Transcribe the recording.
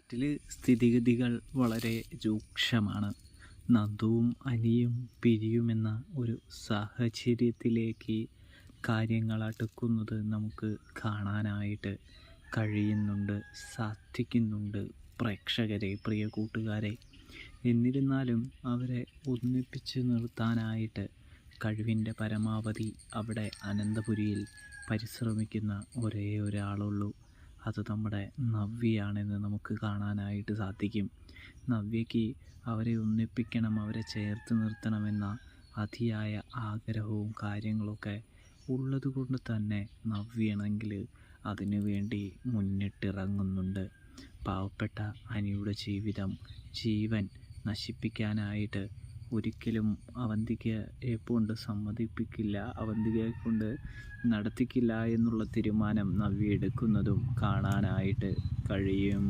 നാട്ടിൽ സ്ഥിതിഗതികൾ വളരെ രൂക്ഷമാണ്. നന്ദുവും അനിയും പിരിയുമെന്ന ഒരു സാഹചര്യത്തിലേക്ക് കാര്യങ്ങൾ അടുക്കുന്നത് നമുക്ക് കാണാനായിട്ട് കഴിയുന്നുണ്ട്, സാധിക്കുന്നുണ്ട്. പ്രേക്ഷകരെ, പ്രിയ കൂട്ടുകാരെ, എന്നിരുന്നാലും അവരെ ഒന്നിപ്പിച്ച് നിർത്താനായിട്ട് കഴിവിൻ്റെ പരമാവധി അവിടെ അനന്തപുരിയിൽ പരിശ്രമിക്കുന്ന ഒരേ ഒരാളുള്ളൂ. അത് നമ്മുടെ നവ്യയാണെന്ന് നമുക്ക് കാണാനായിട്ട് സാധിക്കും. നവ്യയ്ക്ക് അവരെ ഒന്നിപ്പിക്കണം, അവരെ ചേർത്ത് നിർത്തണമെന്ന അതിയായ ആഗ്രഹവും കാര്യങ്ങളൊക്കെ ഉള്ളതുകൊണ്ട് തന്നെ നവ്യയാണെങ്കിൽ അതിനു വേണ്ടി മുന്നിട്ടിറങ്ങുന്നുണ്ട്. പാവപ്പെട്ട അനിയുടെ ജീവൻ നശിപ്പിക്കാനായിട്ട് ഒരിക്കലും അവന്തികയെ കൊണ്ട് സമ്മതിപ്പിക്കില്ല, അവന്തികയെ കൊണ്ട് നടത്തിക്കില്ല എന്നുള്ള തീരുമാനം നവ്യ എടുക്കുന്നതും കാണാനായിട്ട് കഴിയും.